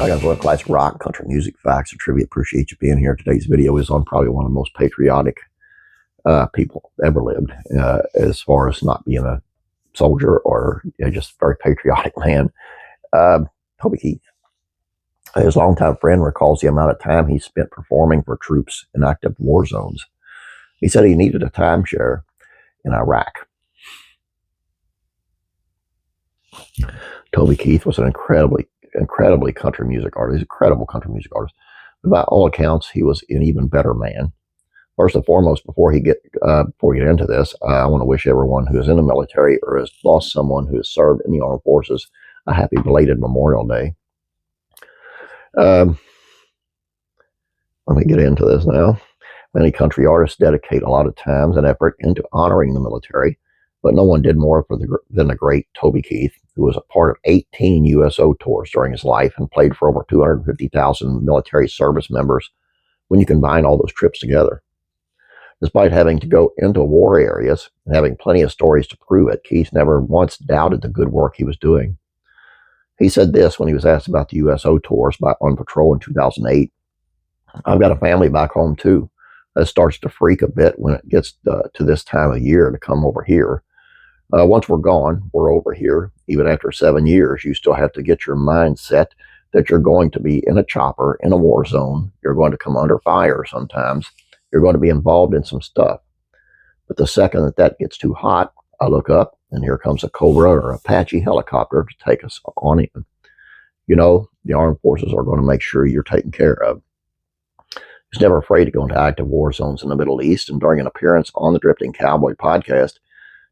I got a classic rock, country music facts, and trivia. Appreciate you being here. Today's video is on probably one of the most patriotic people ever lived, as far as not being a soldier or just a very patriotic man. Toby Keith. His longtime friend recalls the amount of time he spent performing for troops in active war zones. He said he needed a timeshare in Iraq. Toby Keith was an incredibly country music artist, incredible country music artist. By all accounts, he was an even better man. First and foremost, before we get into this, I want to wish everyone who is in the military or has lost someone who has served in the armed forces a happy belated Memorial Day. Let me get into this now. Many country artists dedicate a lot of time and effort into honoring the military, but no one did more than the great Toby Keith, who was a part of 18 USO tours during his life and played for over 250,000 military service members when you combine all those trips together. Despite having to go into war areas and having plenty of stories to prove it, Keith never once doubted the good work he was doing. He said this when he was asked about the USO tours on patrol in 2008. "I've got a family back home too. That starts to freak a bit when it gets to this time of year to come over here. Once we're gone, we're over here. Even after 7 years, you still have to get your mind set that you're going to be in a chopper, in a war zone. You're going to come under fire sometimes. You're going to be involved in some stuff. But the second that gets too hot, I look up, and here comes a Cobra or Apache helicopter to take us on in. You know, the armed forces are going to make sure you're taken care of." He's never afraid to go into active war zones in the Middle East, and during an appearance on the Drifting Cowboy podcast,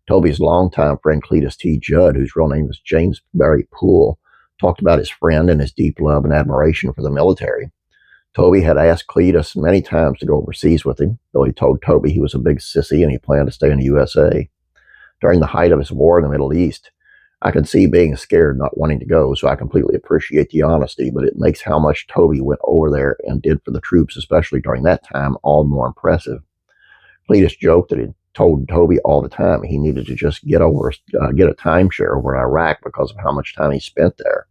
Toby's longtime friend Cletus T. Judd, whose real name was James Barry Poole, talked about his friend and his deep love and admiration for the military. Toby had asked Cletus many times to go overseas with him, though he told Toby he was a big sissy and he planned to stay in the USA. During the height of his war in the Middle East, I could see being scared, not wanting to go, so I completely appreciate the honesty, but it makes how much Toby went over there and did for the troops, especially during that time, all the more impressive. Cletus joked that he told Toby all the time he needed to just get a timeshare over in Iraq because of how much time he spent there.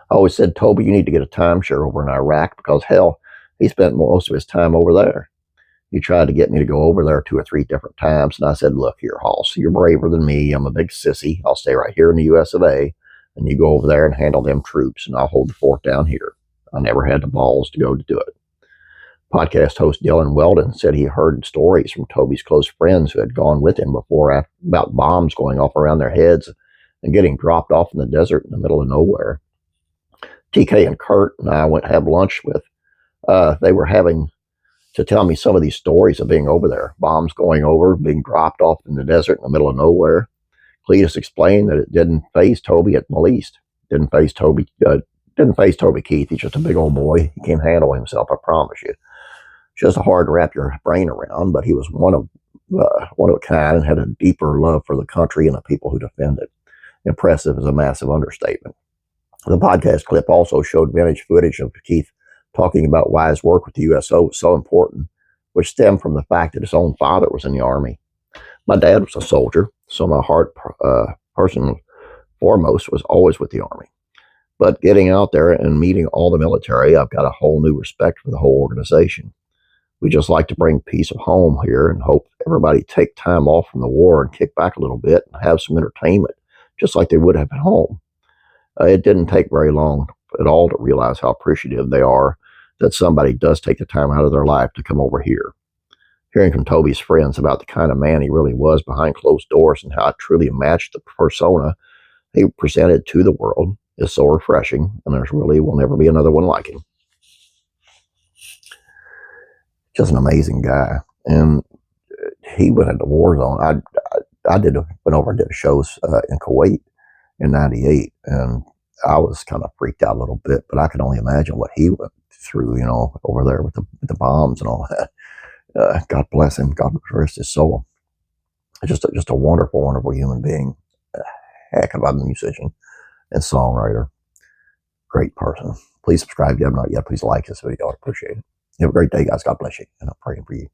I always said, "Toby, you need to get a timeshare over in Iraq because, hell, he spent most of his time over there." He tried to get me to go over there 2 or 3 different times, and I said, "Look here, Hoss, you're braver than me. I'm a big sissy. I'll stay right here in the US of A, and you go over there and handle them troops, and I'll hold the fort down here." I never had the balls to go to do it. Podcast host Dylan Weldon said he heard stories from Toby's close friends who had gone with him before about bombs going off around their heads and getting dropped off in the desert in the middle of nowhere. TK and Kurt and I went to have lunch with. They were having to tell me some of these stories of being over there. Bombs going over, being dropped off in the desert in the middle of nowhere. Cletus explained that it didn't faze Toby at the least. Didn't faze Toby Keith. He's just a big old boy. He can't handle himself, I promise you. Just hard to wrap your brain around, but he was one of a kind and had a deeper love for the country and the people who defend it. Impressive is a massive understatement. The podcast clip also showed vintage footage of Keith talking about why his work with the USO was so important, which stemmed from the fact that his own father was in the Army. My dad was a soldier, so my heart, person foremost, was always with the Army. But getting out there and meeting all the military, I've got a whole new respect for the whole organization. We just like to bring peace of home here and hope everybody take time off from the war and kick back a little bit and have some entertainment, just like they would have at home. It didn't take very long at all to realize how appreciative they are that somebody does take the time out of their life to come over here. Hearing from Toby's friends about the kind of man he really was behind closed doors and how it truly matched the persona he presented to the world is so refreshing, and there's really will never be another one like him. Just an amazing guy. And he went into war zone. I went over and did shows in Kuwait in '98, and I was kind of freaked out a little bit, but I can only imagine what he went through, over there with the bombs and all that. God bless him. God rest his soul. Just a wonderful, wonderful human being. A heck of a musician and songwriter. Great person. Please subscribe if you have not yet. Please like this video. I appreciate it. You have a great day, guys. God bless you. And I'm praying for you.